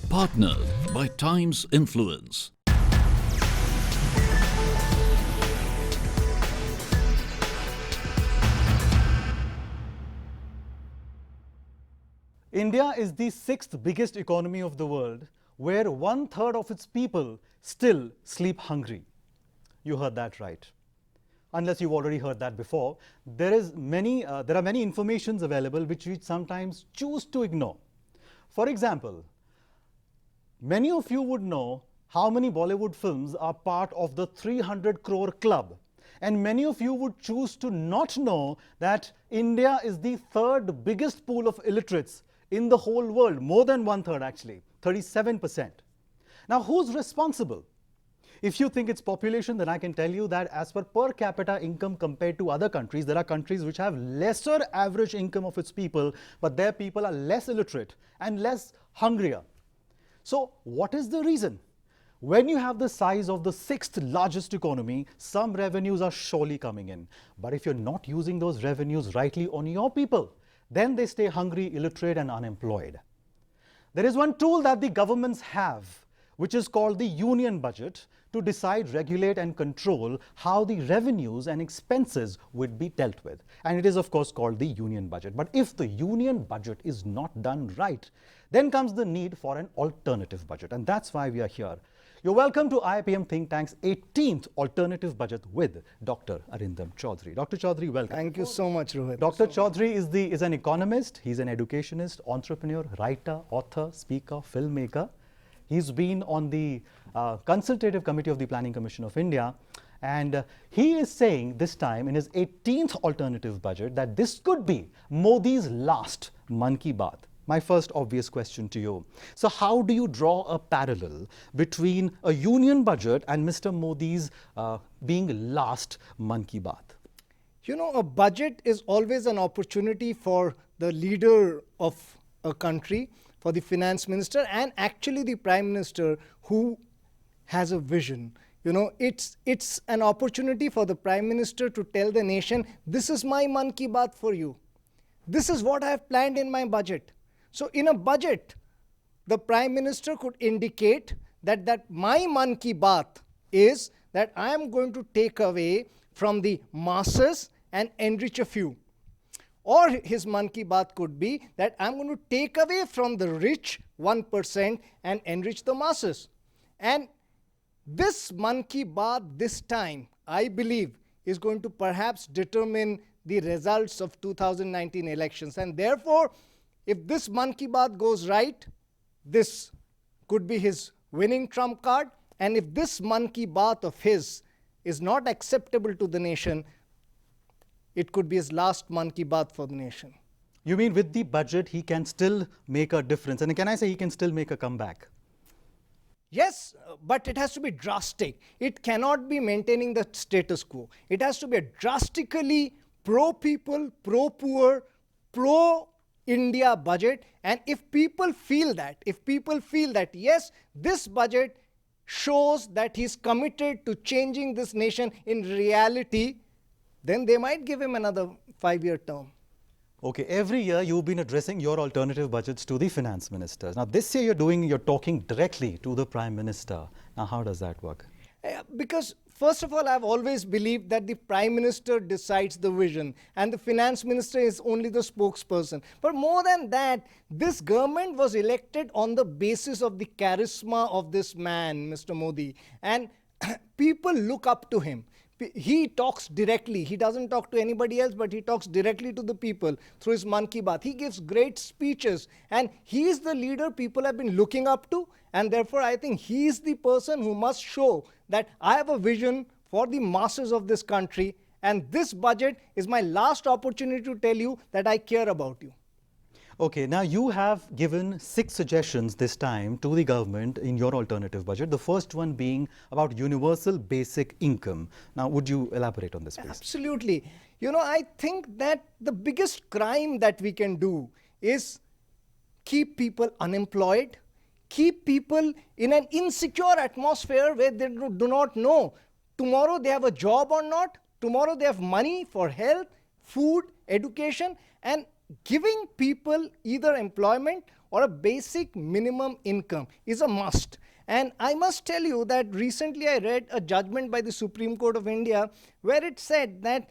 Partnered by Times Influence. India is the sixth biggest economy of the world, where 1/3 of its people still sleep hungry. You heard that right. Unless you've already heard that before, there are many informations available which we sometimes choose to ignore. For example, many of you would know how many Bollywood films are part of the 300 crore club. And many of you would choose to not know that India is the third biggest pool of illiterates in the whole world, more than 1/3 actually, 37%. Now, who's responsible? If you think it's population, then I can tell you that as per capita income compared to other countries, there are countries which have lesser average income of its people, but their people are less illiterate and less hungrier. So what is the reason? When you have the size of the sixth largest economy, some revenues are surely coming in. But if you're not using those revenues rightly on your people, then they stay hungry, illiterate and unemployed. There is one tool that the governments have, which is called the union budget, to decide, regulate and control how the revenues and expenses would be dealt with. And it is of course called the union budget. But if the union budget is not done right, then comes the need for an alternative budget. And that's why we are here. You're welcome to IIPM Think Tank's 18th alternative budget with Dr. Arindam Chaudhuri. Dr. Chaudhuri, welcome. Thank you so much, Rohit. Dr. Chaudhuri is an economist, he's an educationist, entrepreneur, writer, author, speaker, filmmaker. He's been on the consultative committee of the Planning Commission of India, and he is saying this time in his 18th alternative budget that this could be Modi's last Mann Ki Baat. My first obvious question to you. So how do you draw a parallel between a union budget and Mr. Modi's being last Mann Ki Baat? You know, a budget is always an opportunity for the leader of a country, for the finance minister and actually the prime minister who has a vision. You know, it's an opportunity for the prime minister to tell the nation, this is my Mann Ki Baat for you. This is what I have planned in my budget. So in a budget, the prime minister could indicate that my Mann Ki Baat is that I am going to take away from the masses and enrich a few. Or his Mann Ki Baat could be that I'm going to take away from the rich 1% and enrich the masses. And this Mann Ki Baat this time, I believe, is going to perhaps determine the results of 2019 elections. And therefore, if this Mann Ki Baat goes right, this could be his winning trump card. And if this Mann Ki Baat of his is not acceptable to the nation, it could be his last Mann Ki Baat for the nation. You mean with the budget, he can still make a difference? And can I say he can still make a comeback? Yes, but it has to be drastic. It cannot be maintaining the status quo. It has to be a drastically pro-people, pro-poor, pro-India budget. And if people feel that, yes, this budget shows that he's committed to changing this nation in reality, then they might give him another 5-year term. Okay, every year you've been addressing your alternative budgets to the finance ministers. Now this year you're talking directly to the prime minister. Now how does that work? Because first of all, I've always believed that the prime minister decides the vision and the finance minister is only the spokesperson. But more than that, this government was elected on the basis of the charisma of this man, Mr. Modi. And people look up to him. He talks directly. He doesn't talk to anybody else, but he talks directly to the people through his Mann Ki Baat. He gives great speeches and he is the leader people have been looking up to. And therefore, I think he is the person who must show that I have a vision for the masses of this country. And this budget is my last opportunity to tell you that I care about you. Okay, now you have given 6 suggestions this time to the government in your alternative budget. The first one being about universal basic income. Now, would you elaborate on this, please? Absolutely. I think that the biggest crime that we can do is keep people unemployed, keep people in an insecure atmosphere where they do not know tomorrow they have a job or not, tomorrow they have money for health, food, education, and giving people either employment or a basic minimum income is a must. And I must tell you that recently I read a judgment by the Supreme Court of India where it said that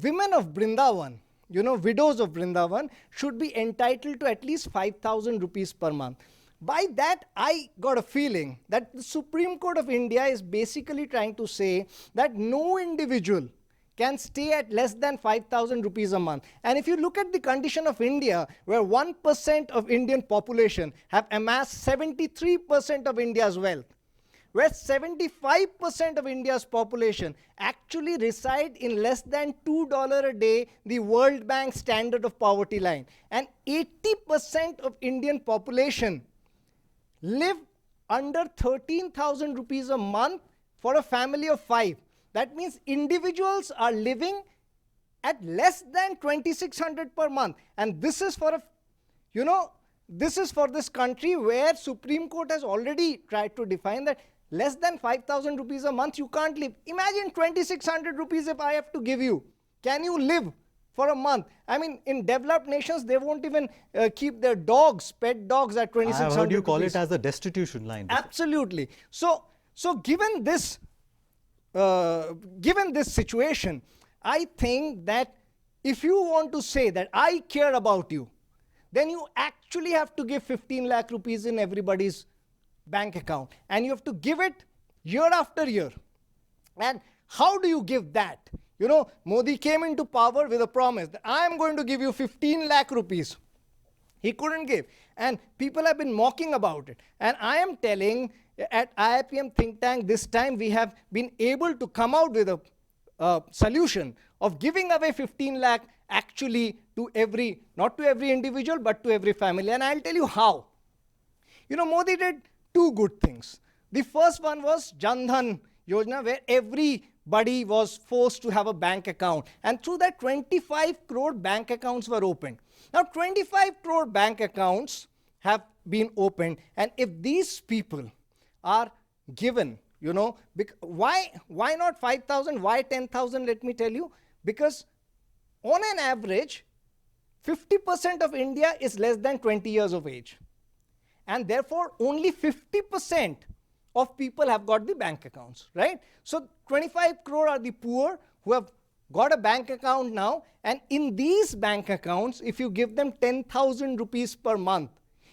women of Vrindavan, widows of Vrindavan, should be entitled to at least 5,000 rupees per month. By that, I got a feeling that the Supreme Court of India is basically trying to say that no individual can stay at less than 5,000 rupees a month. And if you look at the condition of India, where 1% of Indian population have amassed 73% of India's wealth, where 75% of India's population actually reside in less than $2 a day, the World Bank standard of poverty line, and 80% of Indian population live under 13,000 rupees a month for a family of 5. That means individuals are living at less than 2,600 per month. And this is for this country where Supreme Court has already tried to define that less than 5,000 rupees a month you can't live. Imagine 2,600 rupees if I have to give you. Can you live for a month? I mean, in developed nations, they won't even keep their dogs, pet dogs, at 2,600 rupees. I heard you call it as a destitution line. Absolutely. So given this situation, I think that if you want to say that I care about you, then you actually have to give 15 lakh rupees in everybody's bank account. And you have to give it year after year. And how do you give that? Modi came into power with a promise that I am going to give you 15 lakh rupees. He couldn't give. And people have been mocking about it. And I am telling, at IIPM think tank, this time we have been able to come out with a solution of giving away 15 lakh actually to not to every individual, but to every family. And I'll tell you how. Modi did 2 good things. The first one was Jan Dhan Yojana, where everybody was forced to have a bank account. And through that, 25 crore bank accounts were opened. Now, 25 crore bank accounts have been opened. And if these people are given, why not 5,000? Why 10,000? Let me tell you. Because on an average, 50% of India is less than 20 years of age. And therefore, only 50% of people have got the bank accounts, right? So 25 crore are the poor who have got a bank account now. And in these bank accounts, if you give them 10,000 rupees per month,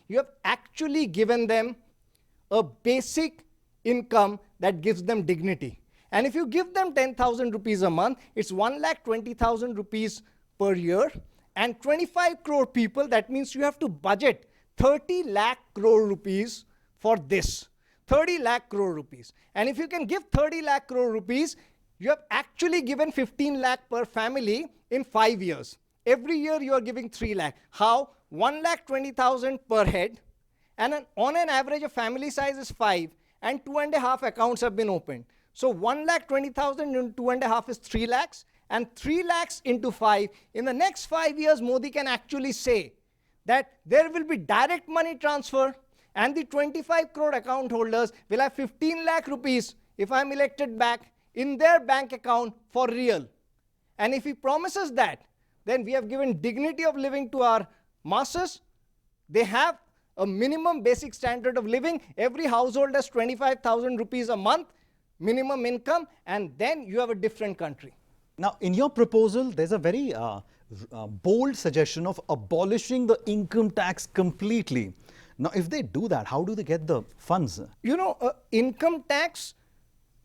you have actually given them a basic income that gives them dignity. And if you give them 10,000 rupees a month, it's 1,20,000 rupees per year. And 25 crore people, that means you have to budget 30 lakh crore rupees for this. 30 lakh crore rupees. And if you can give 30 lakh crore rupees, you have actually given 15 lakh per family in 5 years. Every year you are giving 3 lakh. How? 1,20,000 per head. And on an average, a family size is 5. And 2.5 accounts have been opened. So 1,20,000 into 2.5 is 3 lakhs. And 3 lakhs into 5. In the next 5 years, Modi can actually say that there will be direct money transfer. And the 25 crore account holders will have 15 lakh rupees if I'm elected back in their bank account for real. And if he promises that, then we have given dignity of living to our masses. They have a minimum basic standard of living. Every household has 25,000 rupees a month minimum income, and then you have a different country. Now, in your proposal, there's a very bold suggestion of abolishing the income tax completely. Now, if they do that, how do they get the funds? Income tax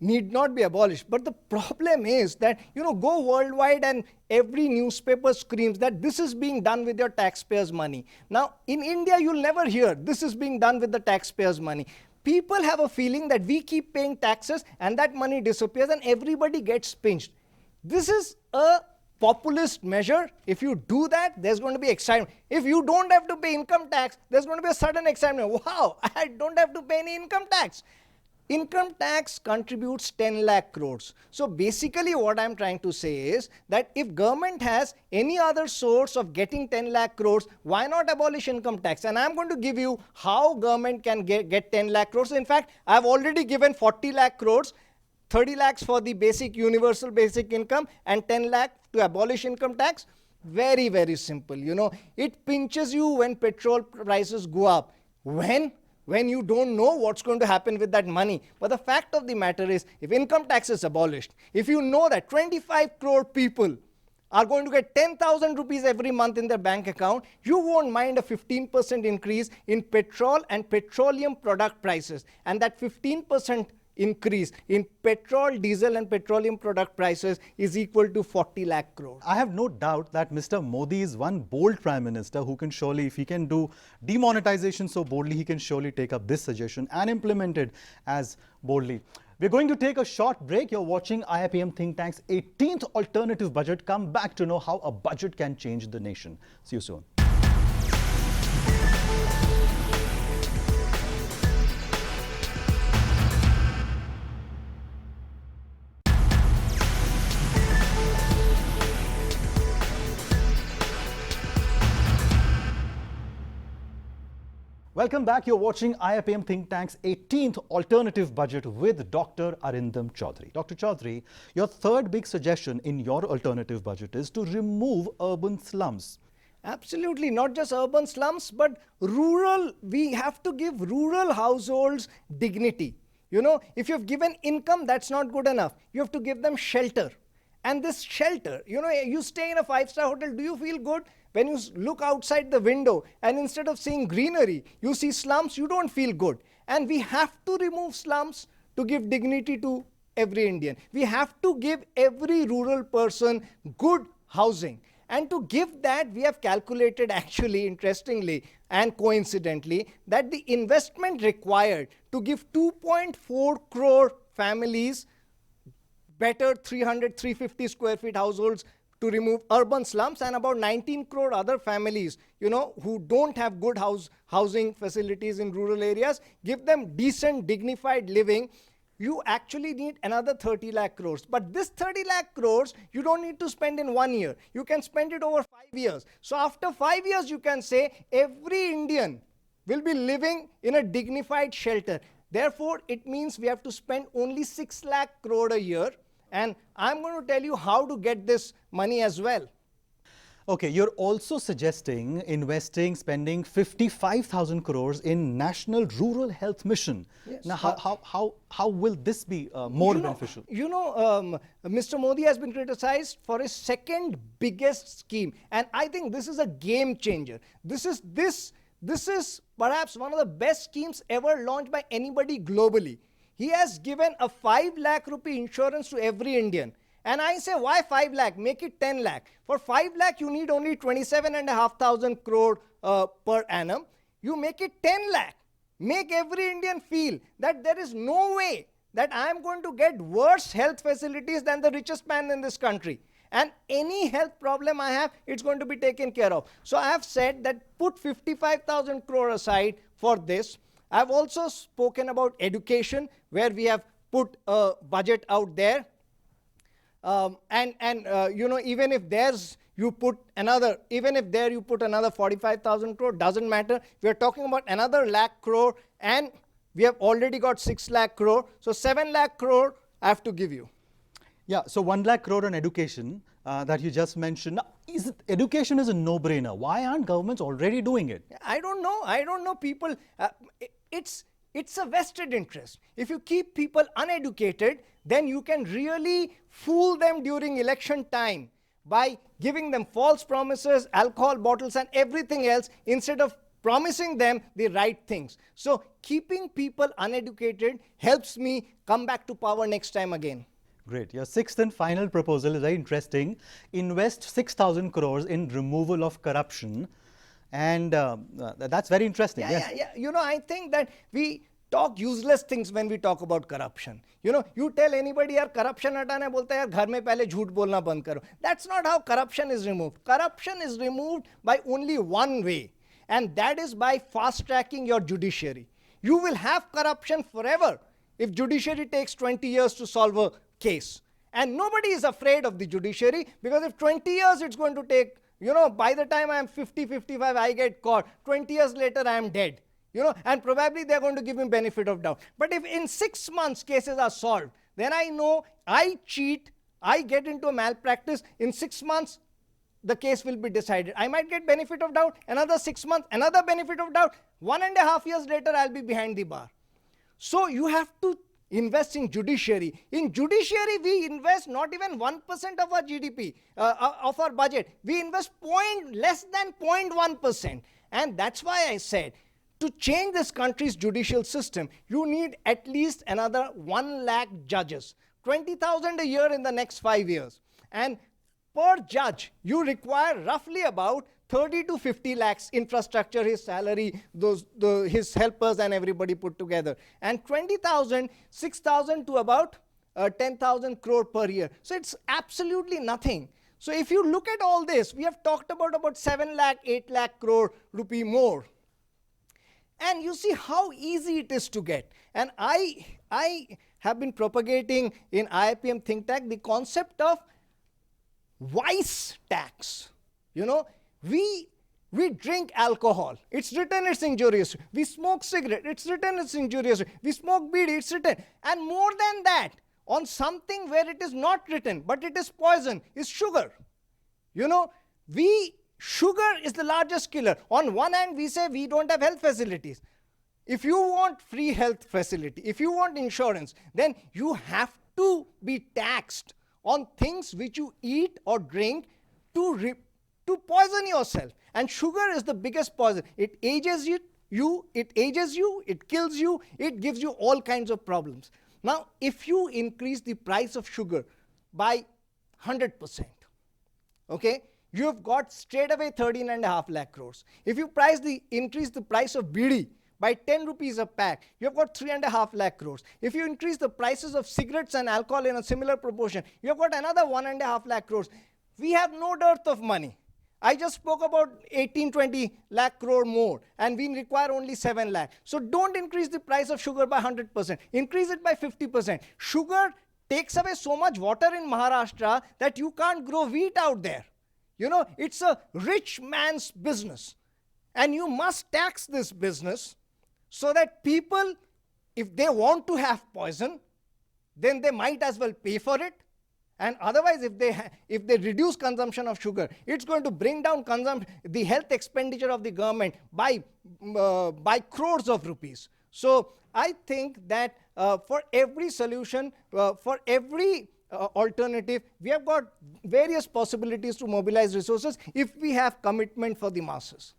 need not be abolished. But the problem is that, go worldwide and every newspaper screams that this is being done with your taxpayers' money. Now, in India, you'll never hear this is being done with the taxpayers' money. People have a feeling that we keep paying taxes and that money disappears and everybody gets pinched. This is a populist measure. If you do that, there's going to be excitement. If you don't have to pay income tax, there's going to be a sudden excitement. Wow, I don't have to pay any income tax. Income tax contributes 10 lakh crores. So basically what I'm trying to say is that if government has any other source of getting 10 lakh crores, why not abolish income tax? And I'm going to give you how government can get 10 lakh crores. In fact, I've already given 40 lakh crores, 30 lakhs for the basic universal basic income and 10 lakh to abolish income tax. Very, very simple. You know, it pinches you when petrol prices go up. When you don't know what's going to happen with that money. But the fact of the matter is, if income tax is abolished, if you know that 25 crore people are going to get 10,000 rupees every month in their bank account, you won't mind a 15% increase in petrol and petroleum product prices. And that 15% increase in petrol, diesel and petroleum product prices is equal to 40 lakh crore. I have no doubt that Mr. Modi is one bold Prime Minister who can surely, if he can do demonetization so boldly, he can surely take up this suggestion and implement it as boldly. We're going to take a short break. You're watching IIPM Think Tank's 18th alternative budget. Come back to know how a budget can change the nation. See you soon. Welcome back. You're watching IIPM Think Tank's 18th alternative budget with Dr. Arindam Chaudhuri. Dr. Chaudhuri, your third big suggestion in your alternative budget is to remove urban slums. Absolutely, not just urban slums, but rural. We have to give rural households dignity. You know, if you've given income, that's not good enough. You have to give them shelter. And this shelter, you know, you stay in a five-star hotel, do you feel good? When you look outside the window and instead of seeing greenery, you see slums, you don't feel good. And we have to remove slums to give dignity to every Indian. We have to give every rural person good housing. And to give that, we have calculated actually, interestingly and coincidentally, that the investment required to give 2.4 crore families better 300, 350 square feet households to remove urban slums, and about 19 crore other families, you know, who don't have good housing facilities in rural areas, give them decent, dignified living. You actually need another 30 lakh crores. But this 30 lakh crores, you don't need to spend in 1 year. You can spend it over 5 years. So after 5 years, you can say every Indian will be living in a dignified shelter. Therefore, it means we have to spend only 6 lakh crore a year. And I'm going to tell you how to get this money as well. Okay, you're also suggesting spending 55,000 crores in National Rural Health Mission. Yes. Now, how will this be more beneficial? Mr. Modi has been criticized for his second biggest scheme. And I think this is a game changer. This is perhaps one of the best schemes ever launched by anybody globally. He has given a 5 lakh rupee insurance to every Indian. And I say, why 5 lakh? Make it 10 lakh. For 5 lakh, you need only 27,500 crore per annum. You make it 10 lakh. Make every Indian feel that there is no way that I am going to get worse health facilities than the richest man in this country. And any health problem I have, it's going to be taken care of. So I have said that put 55,000 crore aside for this. I've also spoken about education, where we have put a budget out there. Even if you put another 45,000 crore, doesn't matter. We are talking about another lakh crore, and we have already got 6 lakh crore. So 7 lakh crore I have to give you. Yeah, so 1 lakh crore on education that you just mentioned. Now, education is a no-brainer. Why aren't governments already doing it? I don't know. People, it's a vested interest. If you keep people uneducated, then you can really fool them during election time by giving them false promises, alcohol bottles and everything else, instead of promising them the right things. So keeping people uneducated helps me come back to power next time again. Great. Your sixth and final proposal is very interesting. Invest 6,000 crores in removal of corruption. And that's very interesting. Yeah. You know, I think that we talk useless things when we talk about corruption. You know, you tell anybody यार corruption हटाना है, बोलता है यार घर में पहले झूठ बोलना बंद करो. That's not how corruption is removed. Corruption is removed by only one way, and that is by fast tracking your judiciary. You will have corruption forever if judiciary takes 20 years to solve a case. And nobody is afraid of the judiciary, because if 20 years it's going to take, you know, by the time I am 50, 55, I get caught. 20 years later, I am dead. You know, and probably they're going to give me benefit of doubt. But if in 6 months cases are solved, then I know I cheat, I get into a malpractice. In 6 months, the case will be decided. I might get benefit of doubt. Another 6 months, another benefit of doubt. 1.5 years later, I'll be behind the bar. So you have to invest in judiciary. In judiciary, we invest not even 1% of our GDP, of our budget. We invest less than 0.1%. And that's why I said, to change this country's judicial system, you need at least another 1 lakh judges, 20,000 a year in the next 5 years. And per judge, you require roughly about 30 to 50 lakhs infrastructure, his salary, his helpers and everybody put together. And 20,000, 6,000 to about 10,000 crore per year. So it's absolutely nothing. So if you look at all this, we have talked about 7 lakh, 8 lakh crore rupee more. And you see how easy it is to get. And I have been propagating in IIPM think tank the concept of vice tax. You know, we drink alcohol, it's written it's injurious. We smoke cigarette, it's written it's injurious. We smoke beedi, it's written. And more than that, on something where it is not written, but it is poison, is sugar. You know, sugar is the largest killer. On one hand, we say we don't have health facilities. If you want free health facility, if you want insurance, then you have to be taxed on things which you eat or drink to poison yourself. And sugar is the biggest poison. It ages you, it kills you, it gives you all kinds of problems. Now, if you increase the price of sugar by 100%, okay, you have got straight away 13.5 lakh crores. If you increase the price of beedi by 10 rupees a pack, you have got 3.5 lakh crores. If you increase the prices of cigarettes and alcohol in a similar proportion, you have got another 1.5 lakh crores. We have no dearth of money. I just spoke about 18-20 lakh crore more, and we require only 7 lakh. So don't increase the price of sugar by 100%. Increase it by 50%. Sugar takes away so much water in Maharashtra that you can't grow wheat out there. You know, it's a rich man's business. And you must tax this business so that people, if they want to have poison, then they might as well pay for it. And otherwise, if they reduce consumption of sugar, it's going to bring down the health expenditure of the government by crores of rupees. So I think that for every solution, for every alternative, we have got various possibilities to mobilize resources if we have commitment for the masses.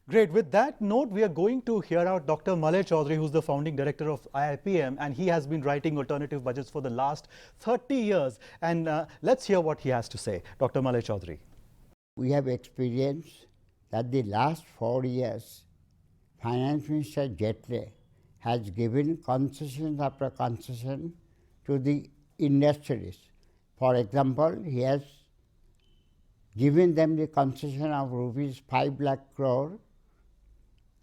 Great. With that note, we are going to hear out Dr. Malay Chaudhuri, who's the founding director of IIPM, and he has been writing alternative budgets for the last 30 years. And let's hear what he has to say. Dr. Malay Chaudhuri. We have experienced that the last 4 years, Finance Minister Jaitley has given concessions after concession to the industries. For example, he has given them the concession of rupees 5 lakh crore,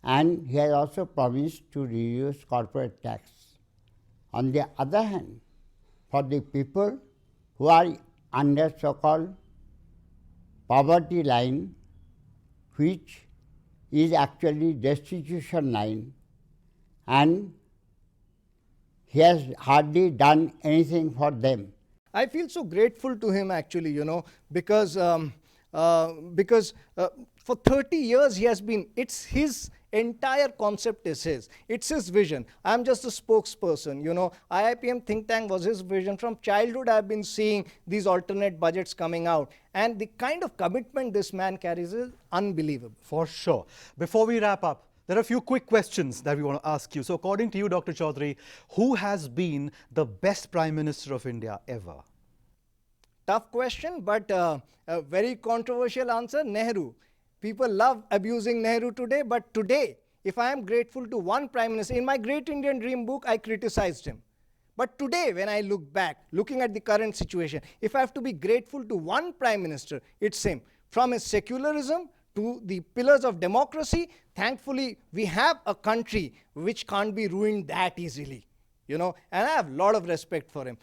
and he has also promised to reduce corporate tax. On the other hand, for the people who are under so-called poverty line, which is actually destitution line, and he has hardly done anything for them. I feel so grateful to him actually, you know, because for 30 years he has been, it's his entire concept is his. It's his vision. I'm just a spokesperson, you know. IIPM think tank was his vision. From childhood I've been seeing these alternate budgets coming out, and the kind of commitment this man carries is unbelievable. For sure. Before we wrap up, there are a few quick questions that we want to ask you. So according to you, Dr. Chaudhuri, who has been the best Prime Minister of India ever? Tough question, but a very controversial answer, Nehru. People love abusing Nehru today, but today, if I am grateful to one Prime Minister, in my Great Indian Dream book, I criticized him. But today, when I look back, looking at the current situation, if I have to be grateful to one Prime Minister, it's him. From his secularism to the pillars of democracy, thankfully, we have a country which can't be ruined that easily. And I have a lot of respect for him.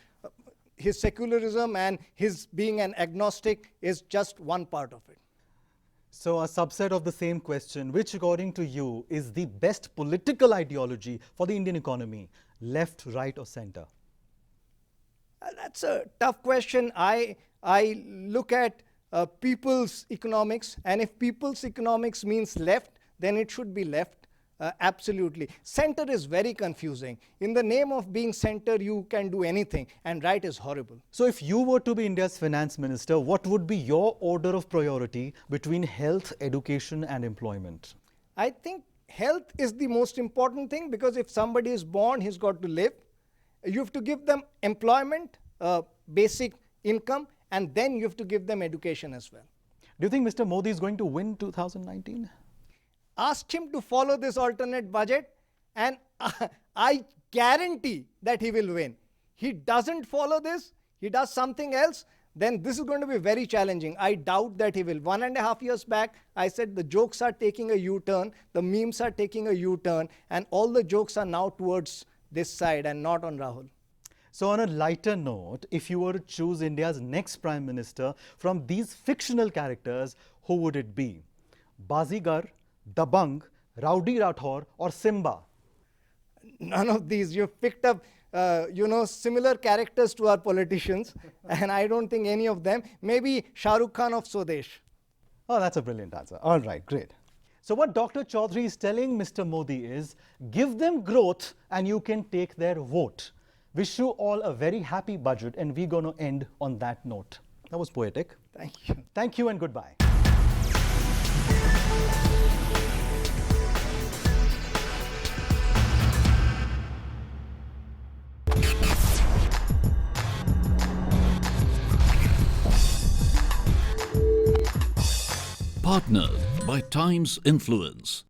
His secularism and his being an agnostic is just one part of it. So a subset of the same question, which according to you is the best political ideology for the Indian economy, left, right or center? That's a tough question. I look at people's economics, and if people's economics means left, then it should be left. Absolutely. Center is very confusing. In the name of being center, you can do anything, and right is horrible. So if you were to be India's finance minister, what would be your order of priority between health, education and employment? I think health is the most important thing, because if somebody is born, he's got to live. You have to give them employment, basic income, and then you have to give them education as well. Do you think Mr. Modi is going to win 2019? Ask him to follow this alternate budget, and I guarantee that he will win. He doesn't follow this, he does something else, then this is going to be very challenging. I doubt that he will. 1.5 years back, I said the jokes are taking a U-turn, the memes are taking a U-turn, and all the jokes are now towards this side and not on Rahul. So on a lighter note, if you were to choose India's next Prime Minister from these fictional characters, who would it be? Bazigar, Dabang, Rowdy Rathore or Simba? None of these. You've picked up, similar characters to our politicians, and I don't think any of them. Maybe Shah Rukh Khan of Swadesh. Oh, that's a brilliant answer. All right, great. So what Dr. Chaudhuri is telling Mr. Modi is, give them growth and you can take their vote. Wish you all a very happy budget, and we're going to end on that note. That was poetic. Thank you. Thank you and goodbye. Partnered by Times Influence.